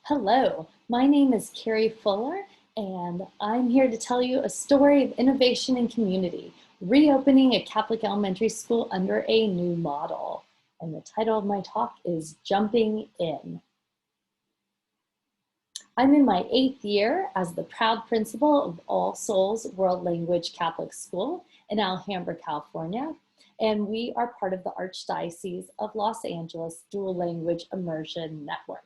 Hello, my name is Carrie Fuller, and I'm here to tell you a story of innovation and community, reopening a Catholic elementary school under a new model. And the title of my talk is Jumping In. I'm in my 8th year as the proud principal of All Souls World Language Catholic School in Alhambra, California, and we are part of the Archdiocese of Los Angeles Dual Language Immersion Network.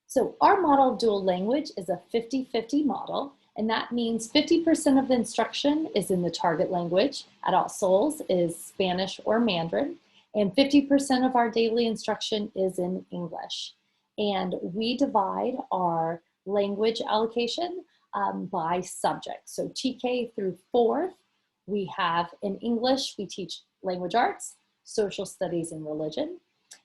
So our model of dual language is a 50-50 model, and that means 50% of the instruction is in the target language. At All Souls is Spanish or Mandarin, and 50% of our daily instruction is in English. And we divide our language allocation by subject. So TK through 4th, we have in English, we teach language arts, social studies, and religion.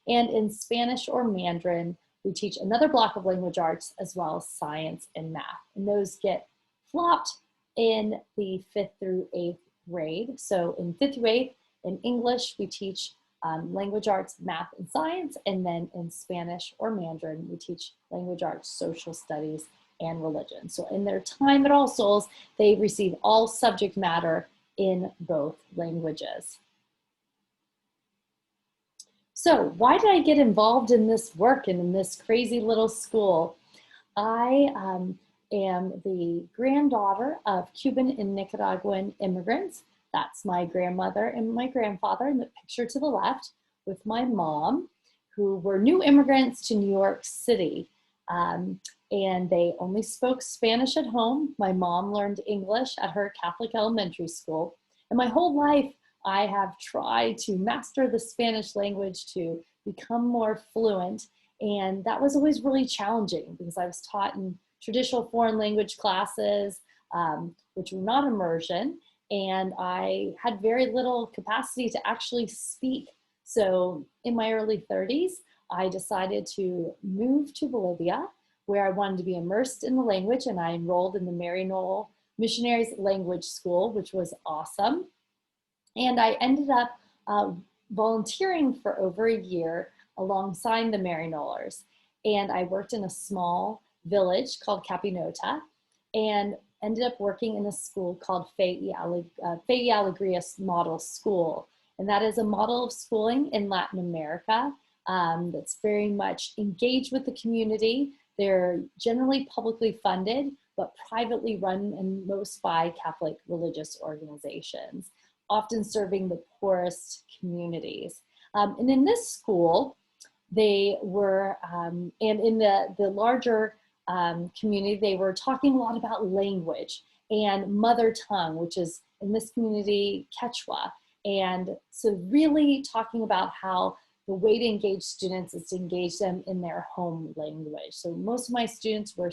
And in Spanish or Mandarin, we teach another block of language arts as well as science and math. And those get flopped in the 5th through 8th grade. So in 5th through 8th, in English, we teach language arts, math, and science. And then in Spanish or Mandarin, we teach language arts, social studies, and religion. So in their time at All Souls, they receive all subject matter in both languages. So why did I get involved in this work and in this crazy little school? I am the granddaughter of Cuban and Nicaraguan immigrants. That's my grandmother and my grandfather in the picture to the left, with my mom, who were new immigrants to New York City. And they only spoke Spanish at home. My mom learned English at her Catholic elementary school. And my whole life, I have tried to master the Spanish language to become more fluent, and that was always really challenging because I was taught in traditional foreign language classes, which were not immersion, and I had very little capacity to actually speak. So in my early 30s, I decided to move to Bolivia, where I wanted to be immersed in the language, and I enrolled in the Mary Noel Missionaries Language School, which was awesome. And I ended up volunteering for over a year alongside the Mary Noelers. And I worked in a small village called Capinota and ended up working in a school called Fe y Alegria Model School. And that is a model of schooling in Latin America that's very much engaged with the community. They're generally publicly funded, but privately run, and most by Catholic religious organizations, often serving the poorest communities. And in this school, they were, and in the larger community, they were talking a lot about language and mother tongue, which is in this community, Quechua. And so really talking about how the way to engage students is to engage them in their home language. So most of my students were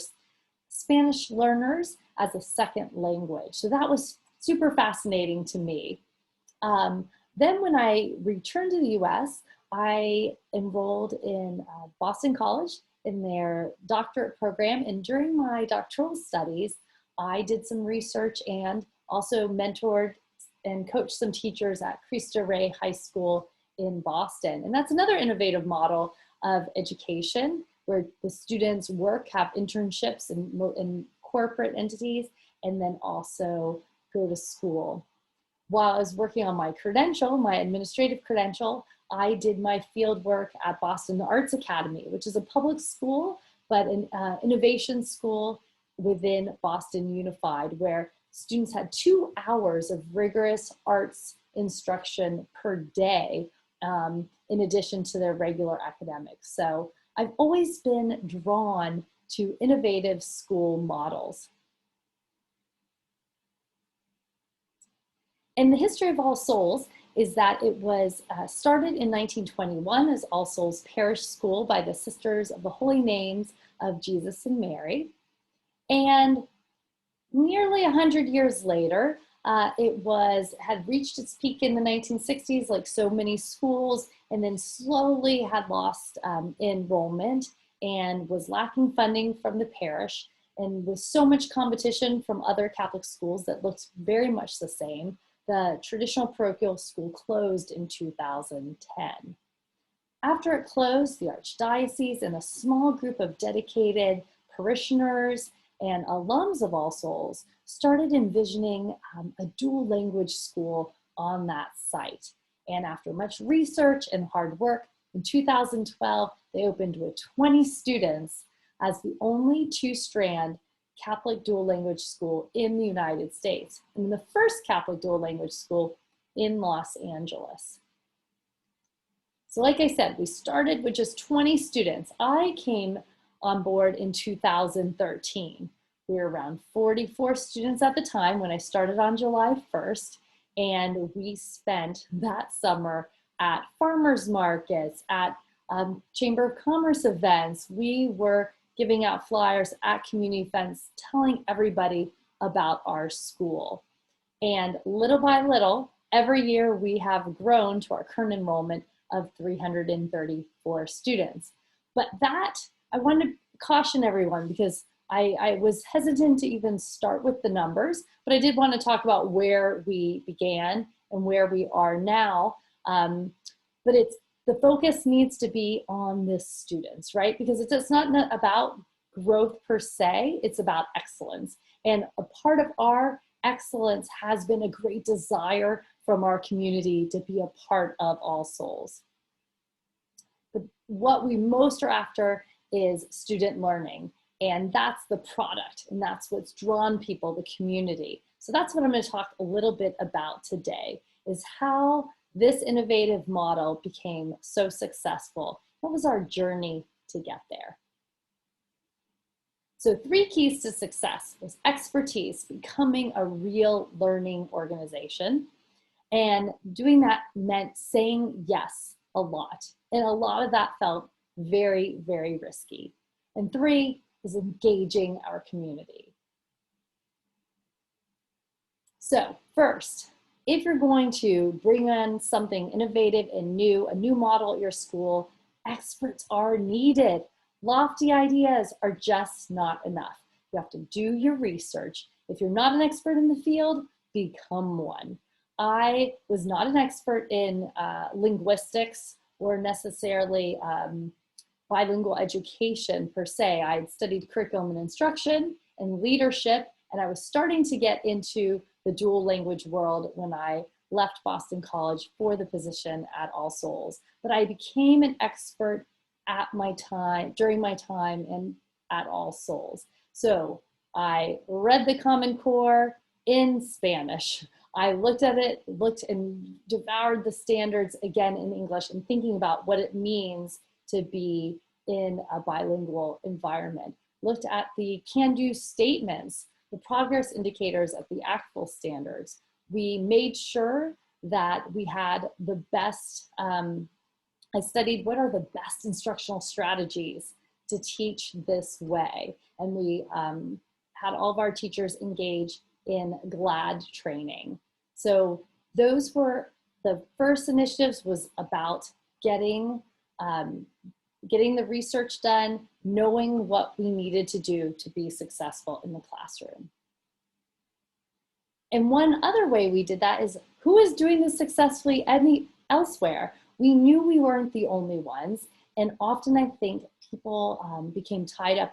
Spanish learners as a second language. So that was super fascinating to me. Then when I returned to the US, I enrolled in Boston College in their doctorate program. And during my doctoral studies, I did some research and also mentored and coached some teachers at Cristo Rey High School in Boston. And that's another innovative model of education where the students work, have internships in corporate entities, and then also go to school. While I was working on my credential, my administrative credential, I did my field work at Boston Arts Academy, which is a public school, but an innovation school within Boston Unified, where students had 2 hours of rigorous arts instruction per day, in addition to their regular academics. So I've always been drawn to innovative school models. And the history of All Souls is that it was started in 1921 as All Souls Parish School by the Sisters of the Holy Names of Jesus and Mary. And nearly 100 years later, it had reached its peak in the 1960s, like so many schools, and then slowly had lost enrollment and was lacking funding from the parish. And with so much competition from other Catholic schools that looked very much the same, the traditional parochial school closed in 2010. After it closed, the Archdiocese and a small group of dedicated parishioners and alums of All Souls started envisioning a dual language school on that site. And after much research and hard work, in 2012, they opened with 20 students as the only two-strand Catholic dual language school in the United States, and the first Catholic dual language school in Los Angeles. So like I said, we started with just 20 students. I came on board in 2013. We were around 44 students at the time when I started on July 1st, and we spent that summer at farmers markets, at Chamber of Commerce events. We were giving out flyers at community events, telling everybody about our school. And little by little, every year we have grown to our current enrollment of 334 students. But that, I want to caution everyone, because I was hesitant to even start with the numbers, but I did want to talk about where we began and where we are now. But the focus needs to be on the students, right? Because it's not about growth per se, it's about excellence. And a part of our excellence has been a great desire from our community to be a part of All Souls. But what we most are after is student learning, and that's the product, and that's what's drawn people, the community. So that's what I'm going to talk a little bit about today, is how this innovative model became so successful. What was our journey to get there? So 3 keys to success was expertise, becoming a real learning organization. And doing that meant saying yes a lot. And a lot of that felt very, very risky. And 3 is engaging our community. So first, if you're going to bring in something innovative and new, a new model at your school, experts are needed. Lofty ideas are just not enough. You have to do your research. If you're not an expert in the field, become one. I was not an expert in linguistics or necessarily bilingual education per se. I had studied curriculum and instruction and leadership, and I was starting to get into the dual language world when I left Boston College for the position at All Souls. But I became an expert at my time, during my time at All Souls. So I read the Common Core in Spanish. I looked at it, looked and devoured the standards again in English, and thinking about what it means to be in a bilingual environment. Looked at the can-do statements, the progress indicators of the ACTFL standards. We made sure that we had the best, I studied what are the best instructional strategies to teach this way. And we had all of our teachers engage in GLAD training. So those were the first initiatives, was about getting the research done, knowing what we needed to do to be successful in the classroom. And one other way we did that is, who is doing this successfully elsewhere? We knew we weren't the only ones. And often I think people became tied up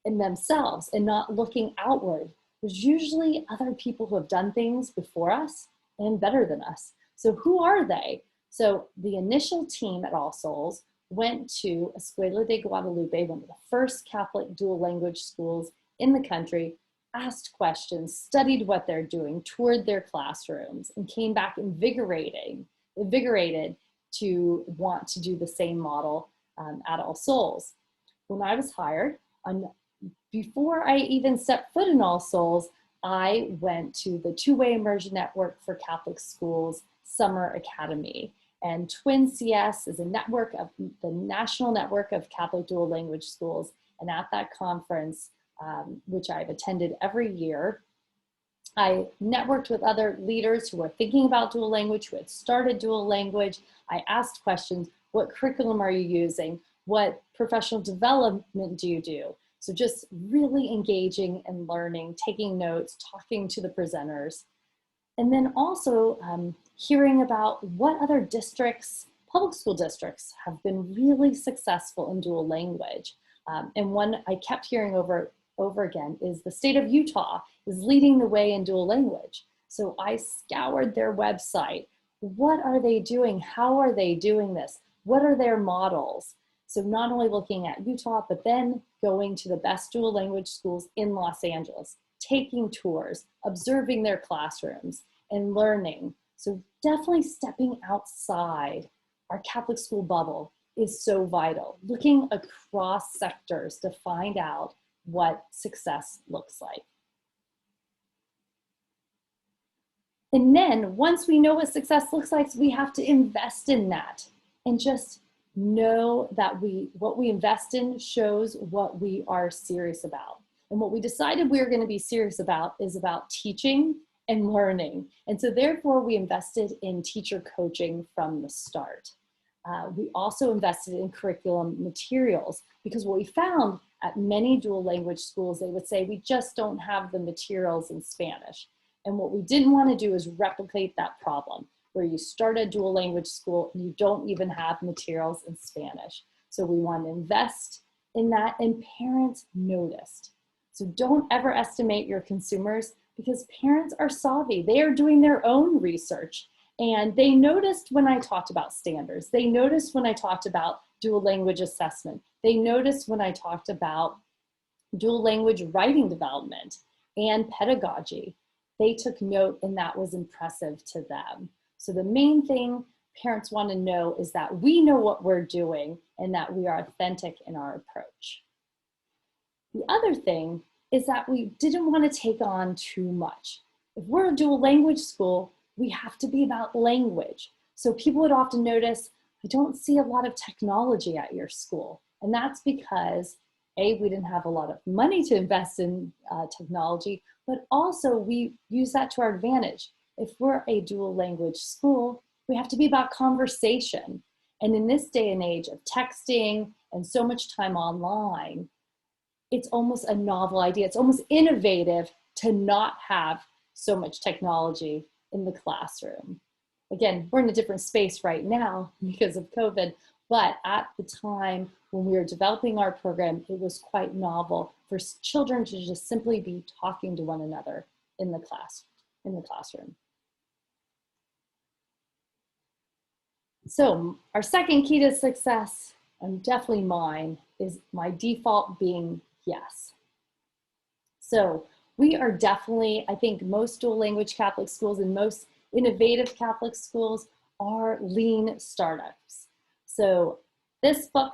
in themselves and not looking outward. There's usually other people who have done things before us and better than us. So who are they? So the initial team at All Souls went to Escuela de Guadalupe, one of the first Catholic dual language schools in the country, asked questions, studied what they're doing, toured their classrooms, and came back invigorated to want to do the same model at All Souls. When I was hired, before I even stepped foot in All Souls, I went to the Two-Way Immersion Network for Catholic Schools Summer Academy. And Twin CS is a network of the National Network of Catholic Dual Language Schools. And at that conference, which I've attended every year, I networked with other leaders who were thinking about dual language, who had started dual language. I asked questions: what curriculum are you using? What professional development do you do? So just really engaging and learning, taking notes, talking to the presenters. And then also hearing about what other districts, public school districts have been really successful in dual language. And one I kept hearing over again is the state of Utah is leading the way in dual language. So I scoured their website. What are they doing? How are they doing this? What are their models? So not only looking at Utah, but then going to the best dual language schools in Los Angeles, taking tours, observing their classrooms, and learning. So definitely stepping outside our Catholic school bubble is so vital. Looking across sectors to find out what success looks like. And then once we know what success looks like, we have to invest in that and just know that what we invest in shows what we are serious about. And what we decided we were going to be serious about is about teaching and learning. And so therefore we invested in teacher coaching from the start. We also invested in curriculum materials because what we found at many dual language schools, they would say, we just don't have the materials in Spanish. And what we didn't want to do is replicate that problem where you start a dual language school and you don't even have materials in Spanish. So we want to invest in that, and parents noticed. So don't ever estimate your consumers because parents are savvy. They are doing their own research. And they noticed when I talked about standards. They noticed when I talked about dual language assessment. They noticed when I talked about dual language writing development and pedagogy. They took note, and that was impressive to them. So the main thing parents want to know is that we know what we're doing and that we are authentic in our approach. The other thing is that we didn't want to take on too much. If we're a dual language school, we have to be about language. So people would often notice, I don't see a lot of technology at your school. And that's because A, we didn't have a lot of money to invest in technology, but also we use that to our advantage. If we're a dual language school, we have to be about conversation. And in this day and age of texting and so much time online, it's almost a novel idea. It's almost innovative to not have so much technology in the classroom. Again, we're in a different space right now because of COVID, but at the time when we were developing our program, it was quite novel for children to just simply be talking to one another in the classroom. So our second key to success, and definitely mine, is my default being yes. So we are definitely, I think most dual language Catholic schools and most innovative Catholic schools are lean startups. So this book,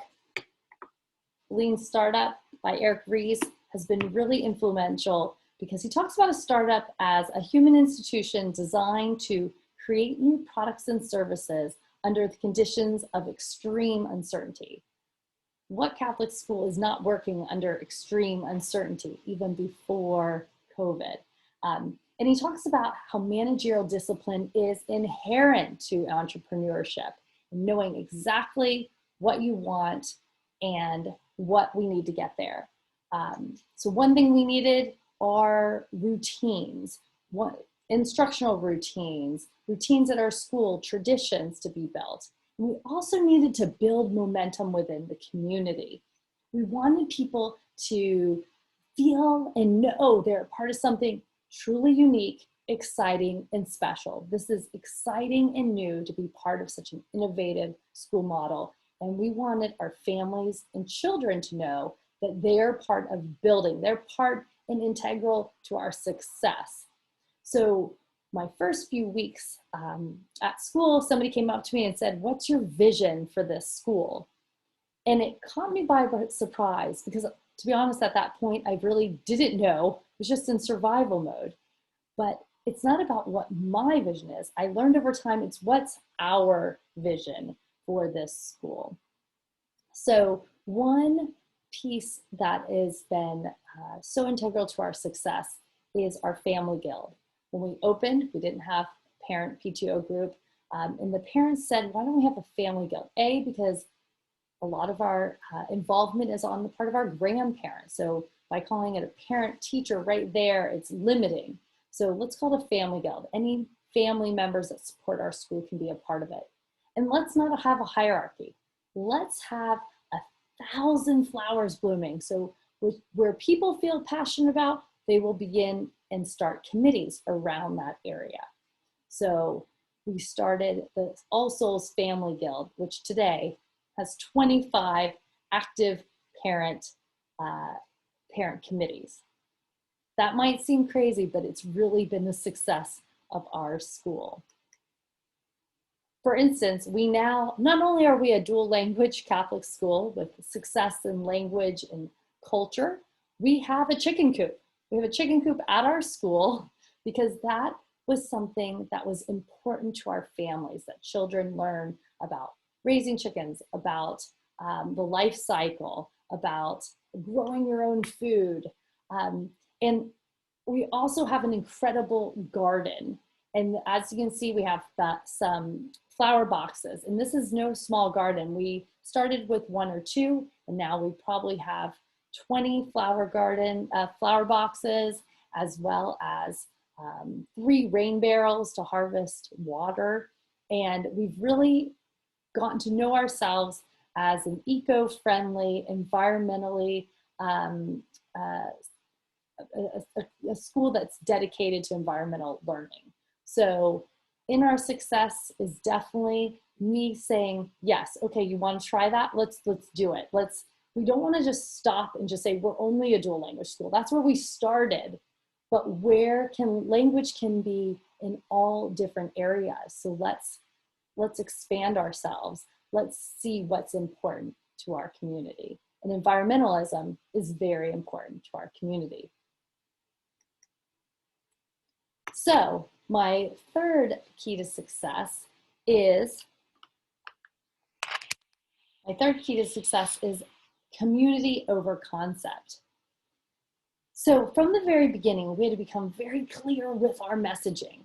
Lean Startup by Eric Ries, has been really influential because he talks about a startup as a human institution designed to create new products and services under the conditions of extreme uncertainty. What Catholic school is not working under extreme uncertainty, even before COVID? And he talks about how managerial discipline is inherent to entrepreneurship, knowing exactly what you want and what we need to get there. So one thing we needed are routines, instructional routines at our school, traditions to be built. And we also needed to build momentum within the community. We wanted people to feel and know they're part of something truly unique, exciting, and special. This is exciting and new to be part of such an innovative school model. And we wanted our families and children to know that they're part of building, they're part and integral to our success. So my first few weeks at school, somebody came up to me and said, "What's your vision for this school?" And it caught me by surprise because, to be honest, at that point, I really didn't know. I was just in survival mode. But it's not about what my vision is. I learned over time, it's what's our vision for this school. So one piece that has been so integral to our success is our family guild. When we opened, we didn't have a parent PTO group. And the parents said, why don't we have a family guild? A, because a lot of our involvement is on the part of our grandparents. So by calling it a parent teacher right there, it's limiting. So let's call it a family guild. Any family members that support our school can be a part of it. And let's not have a hierarchy. Let's have 1,000 flowers blooming. So where people feel passionate about, they will begin and start committees around that area. So we started the All Souls Family Guild, which today has 25 active parent committees. That might seem crazy, but it's really been the success of our school. For instance, we now, not only are we a dual language Catholic school with success in language and culture, we have a chicken coop. We have a chicken coop at our school because that was something that was important to our families, that children learn about raising chickens, about the life cycle, about growing your own food. And we also have an incredible garden. And as you can see, we have some flower boxes. And this is no small garden. We started with 1 or 2, and now we probably have 20 flower boxes, as well as 3 rain barrels to harvest water. And we've really gotten to know ourselves as an eco-friendly, environmentally, a school that's dedicated to environmental learning. So in our success is definitely me saying, yes, okay, you want to try that? Let's do it. We don't want to just stop and just say we're only a dual language school. That's where we started, but language can be in all different areas. So let's expand ourselves. Let's see what's important to our community. And environmentalism is very important to our community. So my third key to success is community over concept. So from the very beginning, we had to become very clear with our messaging.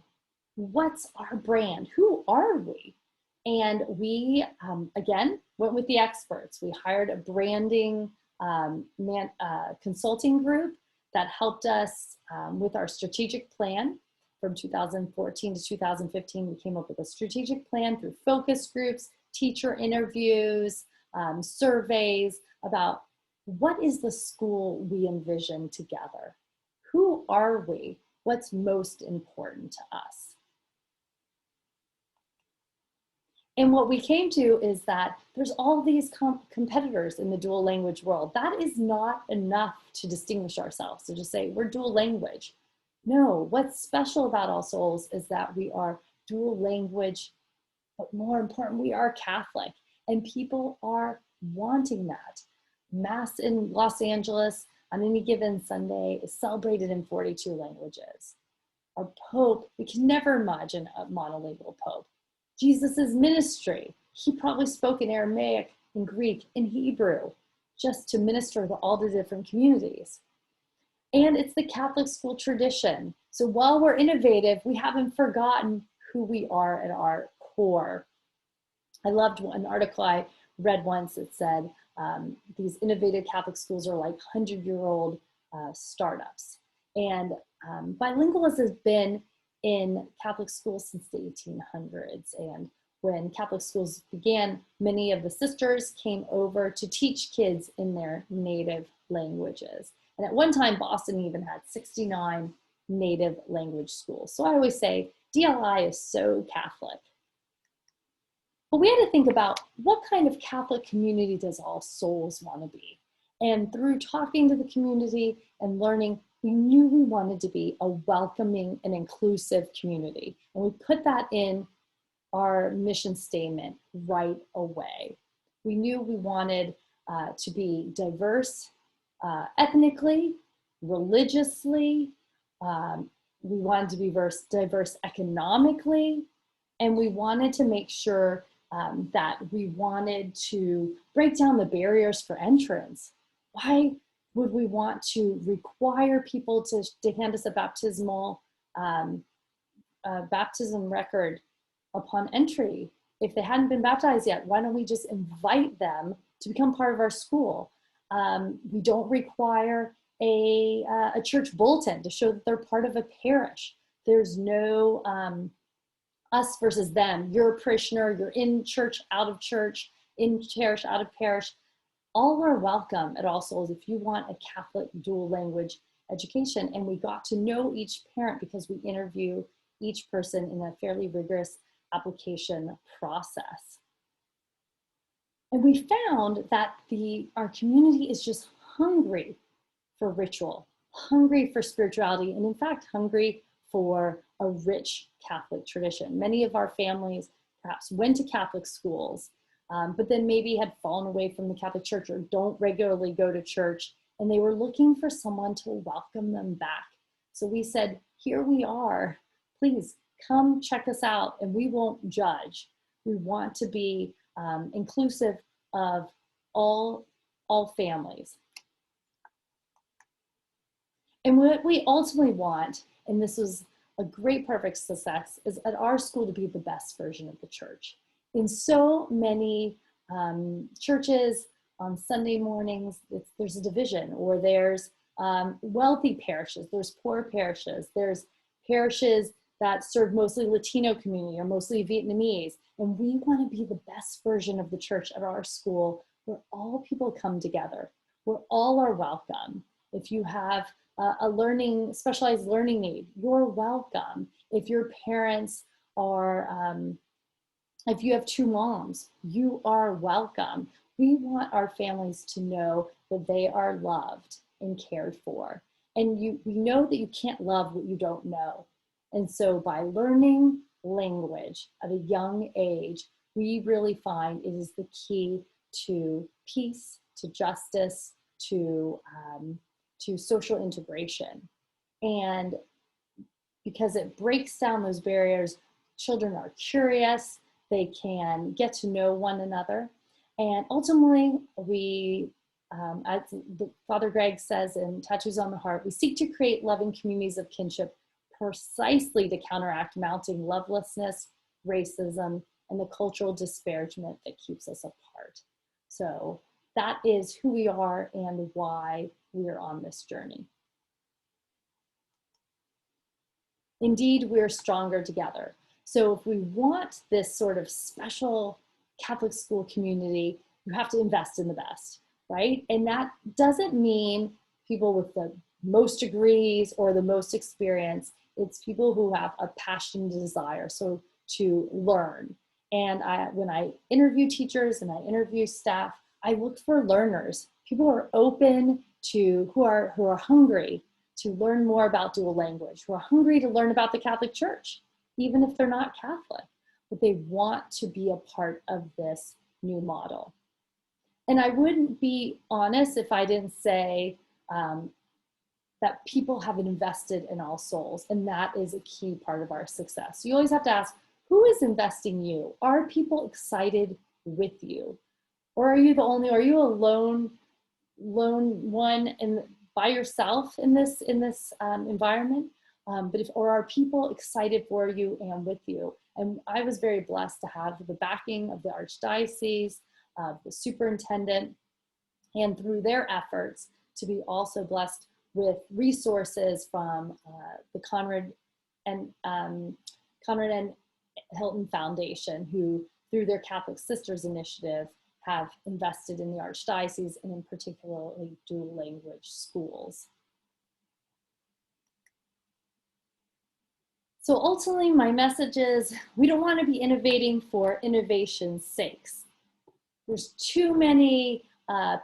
What's our brand? Who are we? And we, again, went with the experts. We hired a branding consulting group that helped us with our strategic plan. From 2014 to 2015, we came up with a strategic plan through focus groups, teacher interviews, surveys about what is the school we envision together? Who are we? What's most important to us? And what we came to is that there's all these competitors in the dual language world. That is not enough to distinguish ourselves, to just say we're dual language. No, what's special about All Souls is that we are dual language, but more important, we are Catholic, and people are wanting that. Mass in Los Angeles on any given Sunday is celebrated in 42 languages. Our Pope, we can never imagine a monolingual Pope. Jesus's ministry, he probably spoke in Aramaic, in Greek, in Hebrew, just to minister to all the different communities. And it's the Catholic school tradition. So while we're innovative, we haven't forgotten who we are at our core. I loved an article I read once that said, these innovative Catholic schools are like 100-year-old startups. And bilingualism has been in Catholic schools since the 1800s. And when Catholic schools began, many of the sisters came over to teach kids in their native languages. And at one time, Boston even had 69 native language schools. So I always say DLI is so Catholic. But we had to think about what kind of Catholic community does All Souls want to be? And through talking to the community and learning, we knew we wanted to be a welcoming and inclusive community. And we put that in our mission statement right away. We knew we wanted to be diverse ethnically, religiously, we wanted to be diverse economically, and we wanted to make sure that we wanted to break down the barriers for entrance. Why would we want to require people to hand us a baptismal baptism record upon entry? If they hadn't been baptized yet, why don't we just invite them to become part of our school? We don't require a church bulletin to show that they're part of a parish. There's no us versus them. You're a parishioner, you're in church, out of church, in parish, out of parish. All are welcome at All Souls if you want a Catholic dual language education. And we got to know each parent because we interview each person in a fairly rigorous application process. And we found that our community is just hungry for ritual, hungry for spirituality, and in fact, hungry for a rich Catholic tradition. Many of our families perhaps went to Catholic schools, but then maybe had fallen away from the Catholic Church or don't regularly go to church, and they were looking for someone to welcome them back. So we said, here we are, please come check us out, and we won't judge. We want to be inclusive of all families. And what we ultimately want, and this was a great perfect success, is at our school to be the best version of the church. In so many churches on Sunday mornings, there's a division, or there's wealthy parishes, there's poor parishes, there's parishes that serve mostly Latino community or mostly Vietnamese. And we want to be the best version of the church at our school, where all people come together, where all are welcome. If you have a specialized learning need, you're welcome. If your parents are, if you have two moms, you are welcome. We want our families to know that they are loved and cared for. And we know that you can't love what you don't know. And so by learning language at a young age, we really find it is the key to peace, to justice, to social integration. And because it breaks down those barriers, children are curious, they can get to know one another. And ultimately, as Father Greg says in Tattoos on the Heart, we seek to create loving communities of kinship precisely to counteract mounting lovelessness, racism, and the cultural disparagement that keeps us apart. So that is who we are and why we are on this journey. Indeed, we're stronger together. So if we want this sort of special Catholic school community, you have to invest in the best, right? And that doesn't mean people with the most degrees or the most experience. It's people who have a passion and desire to learn. And when I interview teachers and I interview staff, I look for learners. People who are open to, who are hungry to learn more about dual language, who are hungry to learn about the Catholic Church, even if they're not Catholic, but they want to be a part of this new model. And I wouldn't be honest if I didn't say that people have invested in All Souls, and that is a key part of our success. You always have to ask, who is investing you? Are people excited with you? Or are you a lone one by yourself in this environment? Or are people excited for you and with you? And I was very blessed to have the backing of the Archdiocese, the superintendent, and through their efforts to be also blessed with resources from the Conrad and Hilton Foundation, who through their Catholic Sisters Initiative have invested in the Archdiocese and in particularly dual language schools. So ultimately, my message is, we don't want to be innovating for innovation's sakes. There's too many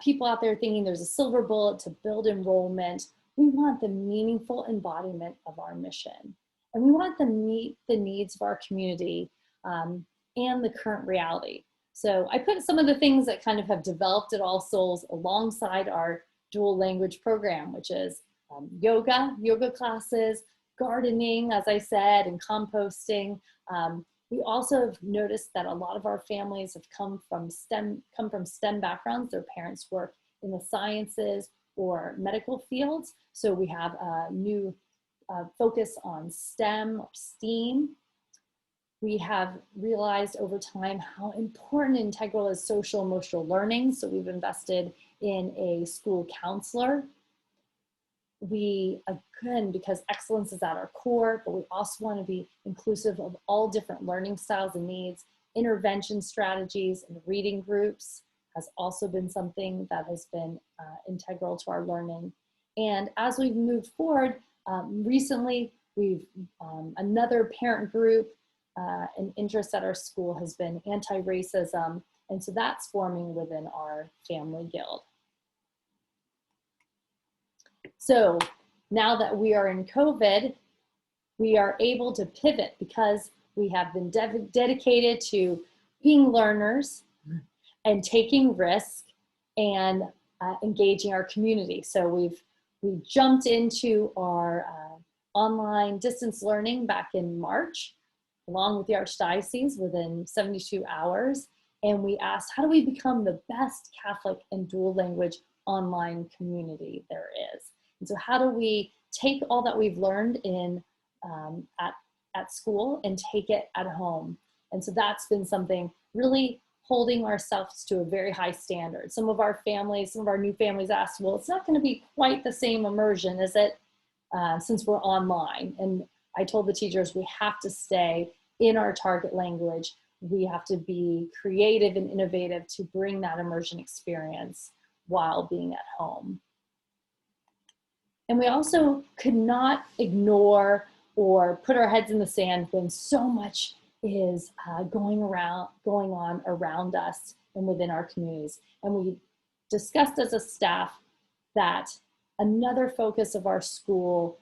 people out there thinking there's a silver bullet to build enrollment. We want the meaningful embodiment of our mission. And we want to meet the needs of our community and the current reality. So I put some of the things that kind of have developed at All Souls alongside our dual language program, which is yoga classes, gardening, as I said, and composting. We also have noticed that a lot of our families have come from STEM backgrounds. Their parents work in the sciences or medical fields. So we have a new focus on STEM or STEAM. We have realized over time how important and integral is social emotional learning. So we've invested in a school counselor. we, again, because excellence is at our core, but we also want to be inclusive of all different learning styles and needs. Intervention strategies and reading groups has also been something that has been integral to our learning. And as we've moved forward, recently we've, another parent group, an interest at our school has been anti-racism, and so that's forming within our family guild. So now that we are in COVID, we are able to pivot because we have been dedicated to being learners and taking risk and engaging our community. So we jumped into our online distance learning back in March, along with the Archdiocese within 72 hours. And we asked, how do we become the best Catholic and dual language online community there is? And so how do we take all that we've learned in at school and take it at home? And so that's been something really holding ourselves to a very high standard. Some of our families, some of our new families asked, well, it's not going to be quite the same immersion, is it, since we're online? And I told the teachers we have to stay in our target language. We have to be creative and innovative to bring that immersion experience while being at home. And we also could not ignore or put our heads in the sand when so much is going on around us and within our communities. And we discussed as a staff that another focus of our school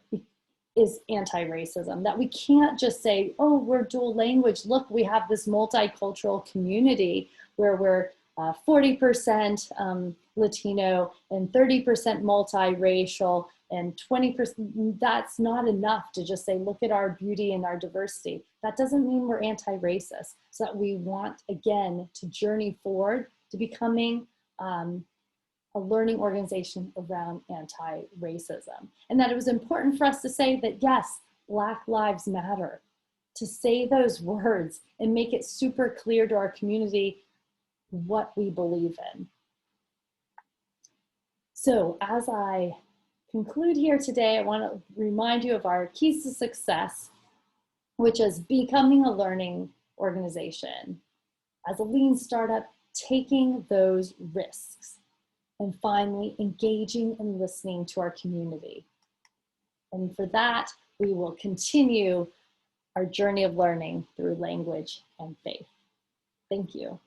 is anti-racism, that we can't just say, oh, we're dual language. Look, we have this multicultural community where we're 40% Latino and 30% multiracial and 20%. That's not enough to just say, look at our beauty and our diversity. That doesn't mean we're anti-racist. So that we want, again, to journey forward to becoming a learning organization around anti-racism. And that it was important for us to say that, yes, Black Lives Matter, to say those words and make it super clear to our community what we believe in. So as I conclude here today, I want to remind you of our keys to success, which is becoming a learning organization. As a lean startup, taking those risks. And finally, engaging and listening to our community. And for that, we will continue our journey of learning through language and faith. Thank you.